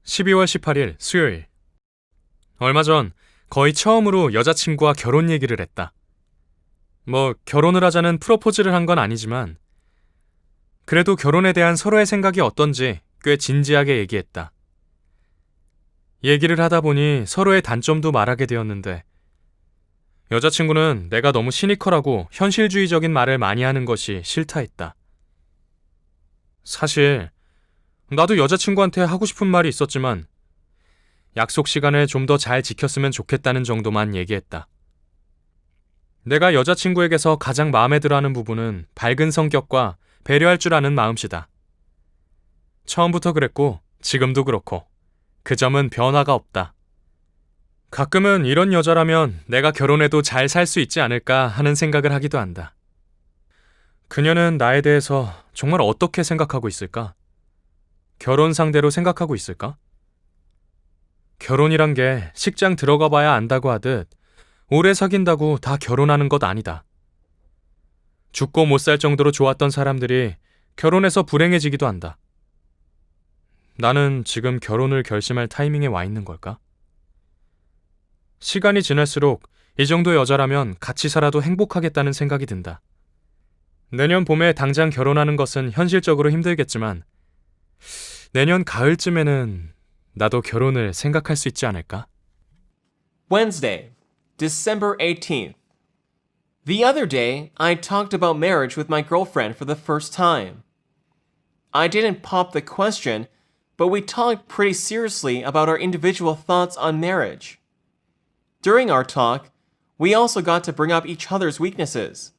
12월 18일 수요일. 얼마 전 거의 처음으로 여자친구와 결혼 얘기를 했다. 결혼을 하자는 프로포즈를 한 건 아니지만 그래도 결혼에 대한 서로의 생각이 어떤지 꽤 진지하게 얘기했다. 얘기를 하다 보니 서로의 단점도 말하게 되었는데 여자친구는 내가 너무 시니컬하고 현실주의적인 말을 많이 하는 것이 싫다 했다. 사실 나도 여자친구한테 하고 싶은 말이 있었지만 약속 시간을 좀 더 잘 지켰으면 좋겠다는 정도만 얘기했다. 내가 여자친구에게서 가장 마음에 들어하는 부분은 밝은 성격과 배려할 줄 아는 마음씨다. 처음부터 그랬고 지금도 그렇고 그 점은 변화가 없다. 가끔은 이런 여자라면 내가 결혼해도 잘 살 수 있지 않을까 하는 생각을 하기도 한다. 그녀는 나에 대해서 정말 어떻게 생각하고 있을까? 결혼 상대로 생각하고 있을까? 결혼이란 게 식장 들어가 봐야 안다고 하듯 오래 사귄다고 다 결혼하는 것 아니다. 죽고 못 살 정도로 좋았던 사람들이 결혼해서 불행해지기도 한다. 나는 지금 결혼을 결심할 타이밍에 와 있는 걸까? 시간이 지날수록 이 정도 여자라면 같이 살아도 행복하겠다는 생각이 든다. 내년 봄에 당장 결혼하는 것은 현실적으로 힘들겠지만 내년 가을쯤에는 나도 결혼을 생각할 수 있지 않을까? Wednesday, December 18th. The other day, I talked about marriage with my girlfriend for the first time. I didn't pop the question, but we talked pretty seriously about our individual thoughts on marriage. During our talk, we also got to bring up each other's weaknesses.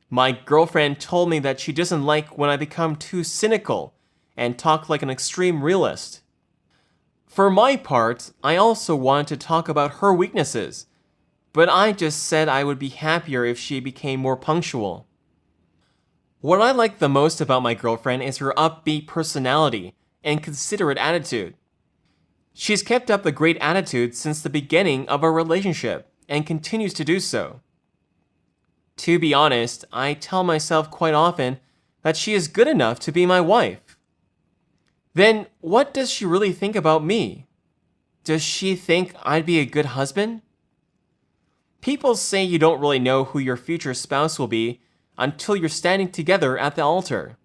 My girlfriend told me that she doesn't like when I become too cynical and talk like an extreme realist. For my part, I also wanted to talk about her weaknesses, but I just said I would be happier if she became more punctual. What I like the most about my girlfriend is her upbeat personality and considerate attitude. She's kept up the great attitude since the beginning of our relationship and continues to do so. To be honest, I tell myself quite often that she is good enough to be my wife. Then what does she really think about me? Does she think I'd be a good husband? People say you don't really know who your future spouse will be until you're standing together at the altar.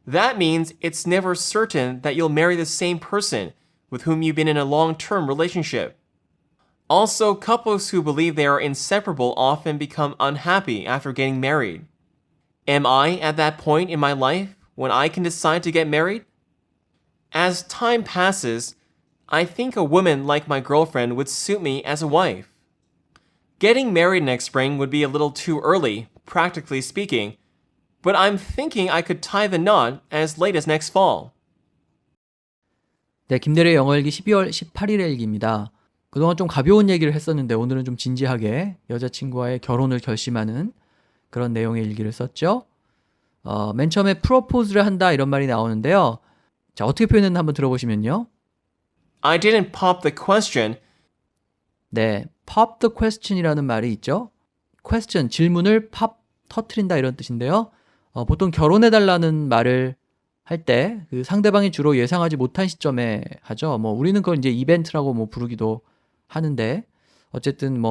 That means it's never certain that you'll marry the same person with whom you've been in a long-term relationship. Also, couples who believe they are inseparable often become unhappy after getting married. Am I at that point in my life when I can decide to get married? As time passes, I think a woman like my girlfriend would suit me as a wife. Getting married next spring would be a little too early, practically speaking, but I'm thinking I could tie the knot as late as next fall. 네, 김대리의 영어일기 12월 18일의 일기입니다. 그동안 좀 가벼운 얘기를 했었는데 오늘은 좀 진지하게 여자친구와의 결혼을 결심하는 그런 내용의 일기를 썼죠. 맨 처음에 프로포즈를 한다 이런 말이 나오는데요. 자, 어떻게 표현했나 한번 들어보시면요. I didn't pop the question. 네, pop the question이라는 말이 있죠. question, 질문을 pop, 터트린다 이런 뜻인데요. 보통 결혼해달라는 말을 할 때 그 상대방이 주로 예상하지 못한 시점에 하죠. 우리는 그걸 이제 이벤트라고 부르기도 하는데 어쨌든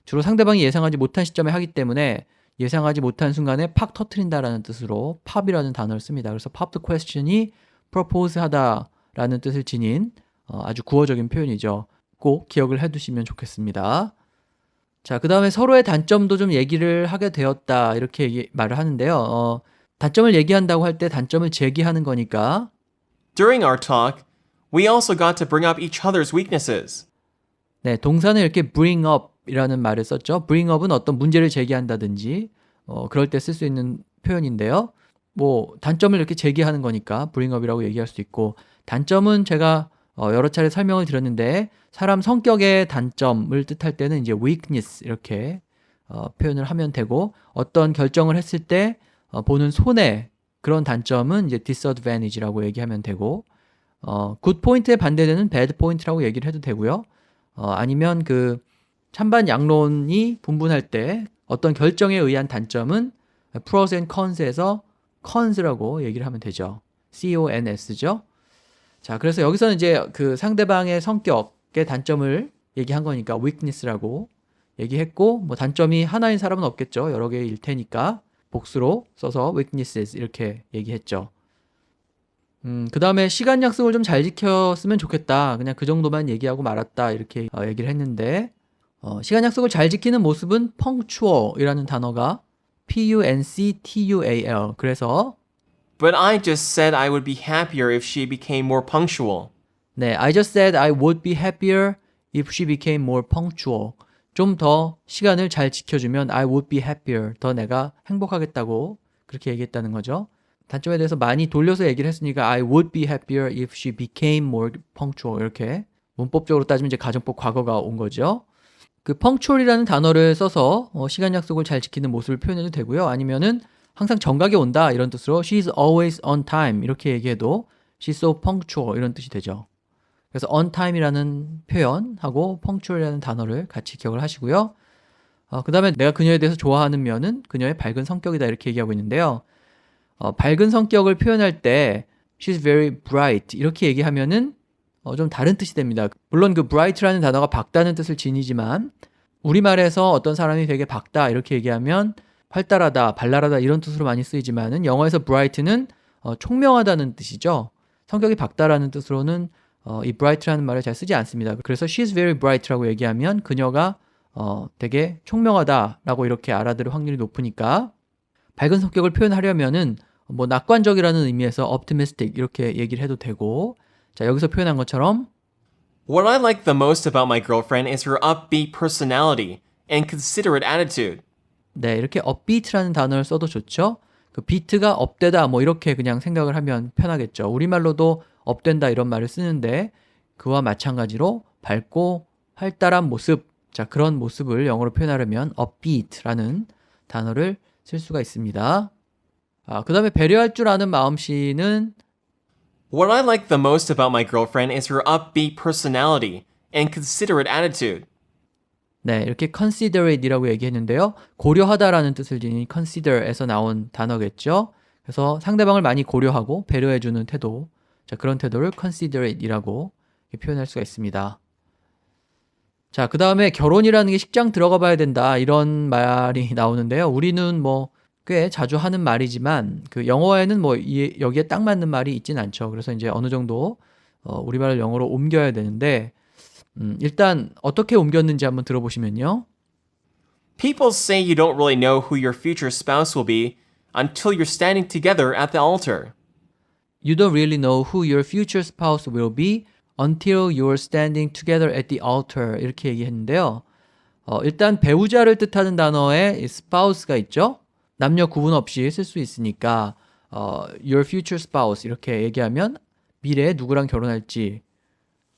주로 상대방이 예상하지 못한 시점에 하기 때문에 예상하지 못한 순간에 팍 터트린다라는 뜻으로 pop이라는 단어를 씁니다. 그래서 pop the question이 propose 하다라는 뜻을 지닌 아주 구어적인 표현이죠. 꼭 기억을 해두시면 좋겠습니다. 자, 그 다음에 서로의 단점도 좀 얘기를 하게 되었다 이렇게 말을 하는데요. 단점을 얘기한다고 할 때 단점을 제기하는 거니까 During our talk, we also got to bring up each other's weaknesses. 네, 동사는 이렇게 bring up 이라는 말을 썼죠. bring up은 어떤 문제를 제기한다든지 그럴 때 쓸 수 있는 표현인데요. 단점을 이렇게 제기하는 거니까 bring up이라고 얘기할 수 있고 단점은 제가 여러 차례 설명을 드렸는데 사람 성격의 단점을 뜻할 때는 이제 weakness 이렇게 표현을 하면 되고 어떤 결정을 했을 때 보는 손해 그런 단점은 이제 disadvantage라고 얘기하면 되고 good point에 반대되는 bad point라고 얘기를 해도 되고요. 아니면 그 찬반 양론이 분분할 때 어떤 결정에 의한 단점은 pros and cons에서 cons라고 얘기를 하면 되죠. CONS죠. 자, 그래서 여기서는 이제 그 상대방의 성격의 단점을 얘기한 거니까 weakness라고 얘기했고, 뭐 단점이 하나인 사람은 없겠죠. 여러 개일 테니까 복수로 써서 weaknesses 이렇게 얘기했죠. 그 다음에 시간 약속을 좀 잘 지켰으면 좋겠다. 그냥 그 정도만 얘기하고 말았다. 이렇게 얘기를 했는데, 시간 약속을 잘 지키는 모습은 punctual이라는 단어가 punctual. 그래서 But I just said I would be happier if she became more punctual. 네, I just said I would be happier if she became more punctual. 좀 더 시간을 잘 지켜주면 I would be happier. 더 내가 행복하겠다고 그렇게 얘기했다는 거죠. 단점에 대해서 많이 돌려서 얘기를 했으니까 I would be happier if she became more punctual. 이렇게 문법적으로 따지면 이제 가정법 과거가 온 거죠. 그 punctual이라는 단어를 써서 시간 약속을 잘 지키는 모습을 표현해도 되고요. 아니면은 항상 정각에 온다 이런 뜻으로 she's always on time 이렇게 얘기해도 she's so punctual 이런 뜻이 되죠. 그래서 on time이라는 표현하고 punctual이라는 단어를 같이 기억을 하시고요. 그 다음에 내가 그녀에 대해서 좋아하는 면은 그녀의 밝은 성격이다 이렇게 얘기하고 있는데요. 밝은 성격을 표현할 때 she's very bright 이렇게 얘기하면은 좀 다른 뜻이 됩니다. 물론 그 bright라는 단어가 밝다는 뜻을 지니지만 우리말에서 어떤 사람이 되게 밝다 이렇게 얘기하면 활달하다, 발랄하다 이런 뜻으로 많이 쓰이지만은 영어에서 bright는 총명하다는 뜻이죠. 성격이 밝다라는 뜻으로는 이 bright라는 말을 잘 쓰지 않습니다. 그래서 she's very bright라고 얘기하면 그녀가 되게 총명하다라고 이렇게 알아들을 확률이 높으니까 밝은 성격을 표현하려면은 뭐 낙관적이라는 의미에서 optimistic 이렇게 얘기를 해도 되고 자 여기서 표현한 것처럼 What I like the most about my girlfriend is her upbeat personality and considerate attitude. 네 이렇게 upbeat라는 단어를 써도 좋죠. 그 beat가 업되다 뭐 이렇게 그냥 생각을 하면 편하겠죠. 우리말로도 업된다 이런 말을 쓰는데 그와 마찬가지로 밝고 활달한 모습 자 그런 모습을 영어로 표현하려면 upbeat라는 단어를 쓸 수가 있습니다. 그 다음에 배려할 줄 아는 마음씨는 What I like the most about my girlfriend is her upbeat personality and considerate attitude. 네, 이렇게 considerate이라고 얘기했는데요. 고려하다라는 뜻을 지닌 consider에서 나온 단어겠죠. 그래서 상대방을 많이 고려하고 배려해주는 태도, 자 그런 태도를 considerate이라고 표현할 수가 있습니다. 자, 그 다음에 결혼이라는 게 식장 들어가 봐야 된다 이런 말이 나오는데요. 우리는 뭐 꽤 자주 하는 말이지만 그 영어에는 뭐 여기에 딱 맞는 말이 있진 않죠. 그래서 이제 어느 정도 우리말을 영어로 옮겨야 되는데 일단 어떻게 옮겼는지 한번 들어보시면요. People say you don't really know who your future spouse will be until you're standing together at the altar. You don't really know who your future spouse will be until you're standing together at the altar 이렇게 얘기했는데요. 일단 배우자를 뜻하는 단어에 spouse가 있죠. 남녀 구분 없이 쓸 수 있으니까 your future spouse 이렇게 얘기하면 미래에 누구랑 결혼할지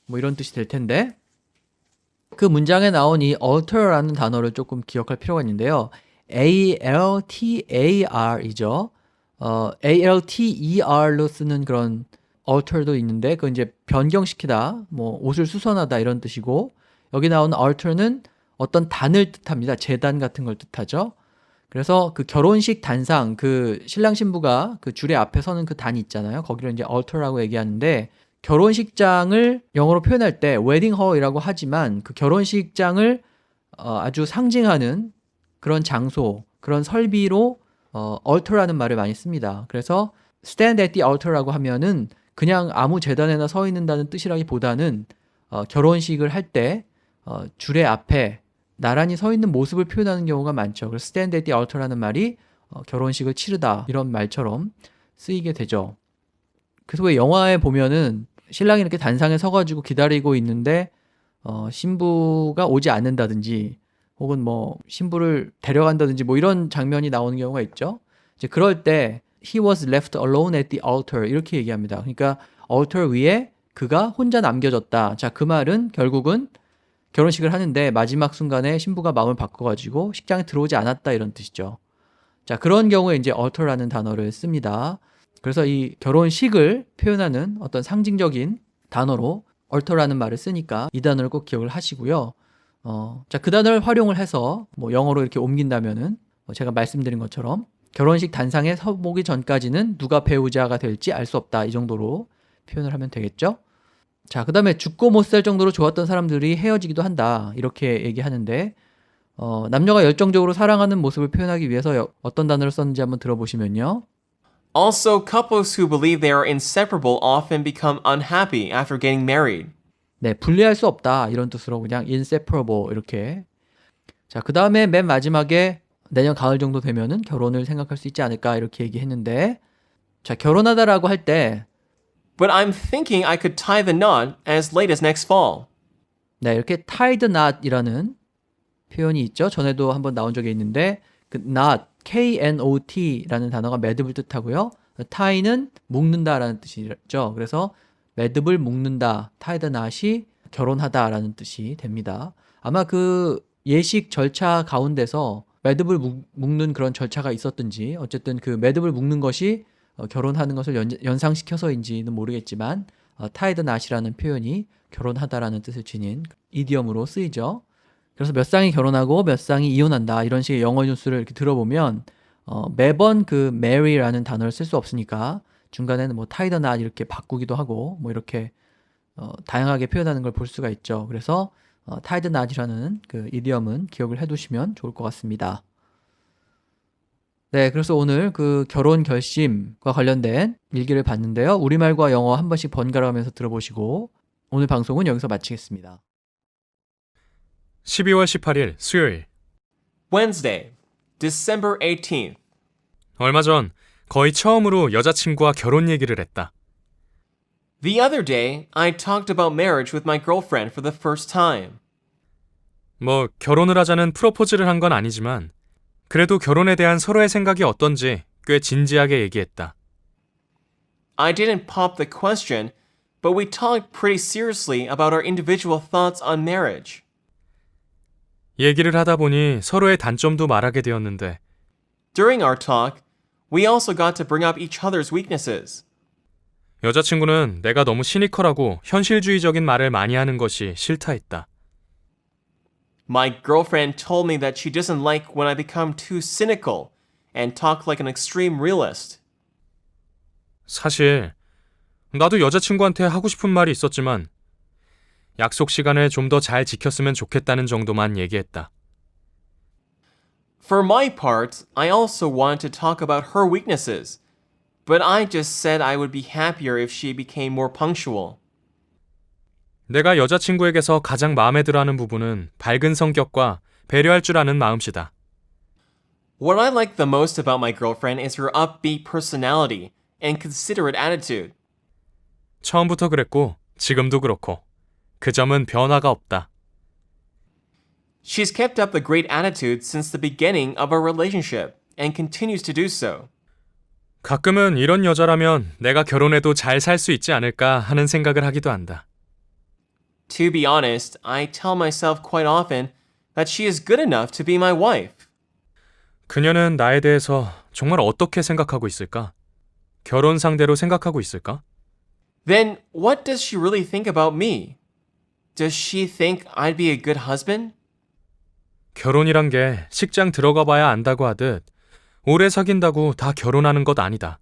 뭐 이런 뜻이 될 텐데 그 문장에 나온 이 alter라는 단어를 조금 기억할 필요가 있는데요. altar이죠. alter로 쓰는 그런 alter도 있는데 그건 이제 변경시키다, 뭐 옷을 수선하다 이런 뜻이고 여기 나오는 alter는 어떤 단을 뜻합니다. 제단 같은 걸 뜻하죠. 그래서 그 결혼식 단상, 그 신랑 신부가 그 줄에 앞에 서는 그 단이 있잖아요. 거기를 이제 altar라고 얘기하는데 결혼식장을 영어로 표현할 때 웨딩 홀이라고 하지만 그 결혼식장을 아주 상징하는 그런 장소, 그런 설비로 altar라는 말을 많이 씁니다. 그래서 stand at the altar라고 하면은 그냥 아무 제단에나 서 있는다는 뜻이라기보다는 결혼식을 할 때 줄의 앞에 나란히 서 있는 모습을 표현하는 경우가 많죠. 그래서 stand at the altar라는 말이 결혼식을 치르다 이런 말처럼 쓰이게 되죠. 그래서 왜 영화에 보면은 신랑이 이렇게 단상에 서가지고 기다리고 있는데 신부가 오지 않는다든지 혹은 뭐 신부를 데려간다든지 뭐 이런 장면이 나오는 경우가 있죠. 이제 그럴 때 he was left alone at the altar 이렇게 얘기합니다. 그러니까 altar 위에 그가 혼자 남겨졌다. 자, 그 말은 결국은 결혼식을 하는데 마지막 순간에 신부가 마음을 바꿔가지고 식장에 들어오지 않았다 이런 뜻이죠. 자, 그런 경우에 이제 altar라는 단어를 씁니다. 그래서 이 결혼식을 표현하는 어떤 상징적인 단어로 altar라는 말을 쓰니까 이 단어를 꼭 기억을 하시고요. 자, 그 단어를 활용을 해서 뭐 영어로 이렇게 옮긴다면은 제가 말씀드린 것처럼 결혼식 단상에 서보기 전까지는 누가 배우자가 될지 알 수 없다 이 정도로 표현을 하면 되겠죠? 자, 그 다음에 죽고 못 살 정도로 좋았던 사람들이 헤어지기도 한다. 이렇게 얘기하는데, 남녀가 열정적으로 사랑하는 모습을 표현하기 위해서 어떤 단어를 썼는지 한번 들어보시면요. Also, couples who believe they are inseparable often become unhappy after getting married. 네, 분리할 수 없다. 이런 뜻으로 그냥 inseparable 이렇게. 자, 그 다음에 맨 마지막에 내년 가을 정도 되면은 결혼을 생각할 수 있지 않을까 이렇게 얘기했는데, 자, 결혼하다라고 할 때, But I'm thinking I could tie the knot as late as next fall. 네, 이렇게 tied knot이라는 표현이 있죠. 전에도 한번 나온 적이 있는데, 그 knot, K-N-O-T라는 단어가 매듭을 뜻하고요. tie는 묶는다라는 뜻이죠. 그래서 매듭을 묶는다, tied knot이 결혼하다라는 뜻이 됩니다. 아마 그 예식 절차 가운데서 매듭을 묶는 그런 절차가 있었든지, 어쨌든 그 매듭을 묶는 것이 결혼하는 것을 연상시켜서인지는 모르겠지만, tied knot이라는 표현이 결혼하다라는 뜻을 지닌 이디엄으로 쓰이죠. 그래서 몇 쌍이 결혼하고 몇 쌍이 이혼한다 이런 식의 영어 뉴스를 이렇게 들어보면 매번 그 marry라는 단어를 쓸 수 없으니까 중간에는 뭐 tie the knot 이렇게 바꾸기도 하고 뭐 이렇게 다양하게 표현하는 걸 볼 수가 있죠. 그래서 tie the knot이라는 그 이디엄은 기억을 해두시면 좋을 것 같습니다. 네, 그래서 오늘 그 결혼 결심과 관련된 일기를 봤는데요. 우리말과 영어 한 번씩 번갈아 가면서 들어보시고 오늘 방송은 여기서 마치겠습니다. 12월 18일 수요일. Wednesday, December 18th. 얼마 전 거의 처음으로 여자친구와 결혼 얘기를 했다. The other day, I talked about marriage with my girlfriend for the first time. 뭐 결혼을 하자는 프로포즈를 한 건 아니지만 그래도 결혼에 대한 서로의 생각이 어떤지 꽤 진지하게 얘기했다. I didn't pop the question, but we talked pretty seriously about our individual thoughts on marriage. 얘기를 하다 보니 서로의 단점도 말하게 되었는데 During our talk, we also got to bring up each other's weaknesses. 여자친구는 내가 너무 시니컬하고 현실주의적인 말을 많이 하는 것이 싫다 했다. My girlfriend told me that she doesn't like when I become too cynical and talk like an extreme realist. 사실 나도 여자친구한테 하고 싶은 말이 있었지만 약속 시간을 좀 더 잘 지켰으면 좋겠다는 정도만 얘기했다. For my part, I also wanted to talk about her weaknesses, but I just said I would be happier if she became more punctual. 내가 여자친구에게서 가장 마음에 들어하는 부분은 밝은 성격과 배려할 줄 아는 마음씨다. What I like the most about my girlfriend is her upbeat personality and considerate attitude. 처음부터 그랬고 지금도 그렇고 그 점은 변화가 없다. She's kept up the great attitude since the beginning of our relationship and continues to do so. 가끔은 이런 여자라면 내가 결혼해도 잘 살 수 있지 않을까 하는 생각을 하기도 한다. To be honest, I tell myself quite often that she is good enough to be my wife. 그녀는 나에 대해서 정말 어떻게 생각하고 있을까? 결혼 상대로 생각하고 있을까? Then what does she really think about me? Does she think I'd be a good husband? 결혼이란 게 식장 들어가 봐야 안다고 하듯 오래 사귄다고 다 결혼하는 것 아니다.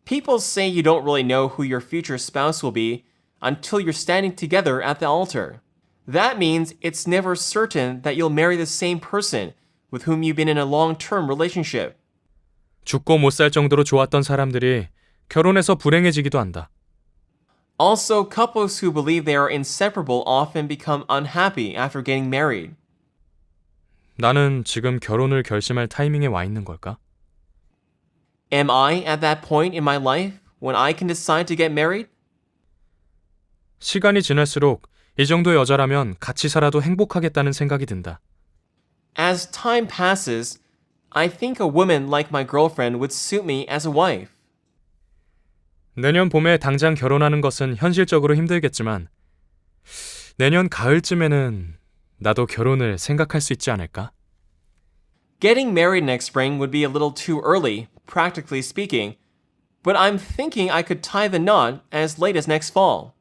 People say you don't really know who your future spouse will be until you're standing together at the altar. That means it's never certain that you'll marry the same person with whom you've been in a long-term relationship. 죽고 못 살 정도로 좋았던 사람들이 결혼해서 불행해지기도 한다. Also, couples who believe they are inseparable often become unhappy after getting married. 나는 지금 결혼을 결심할 타이밍에 와 있는 걸까? Am I at that point in my life when I can decide to get married? 시간이 지날수록 이 정도 여자라면 같이 살아도 행복하겠다는 생각이 든다. As time passes, I think a woman like my girlfriend would suit me as a wife. 내년 봄에 당장 결혼하는 것은 현실적으로 힘들겠지만 내년 가을쯤에는 나도 결혼을 생각할 수 있지 않을까? Getting married next spring would be a little too early, practically speaking, but I'm thinking I could tie the knot as late as next fall.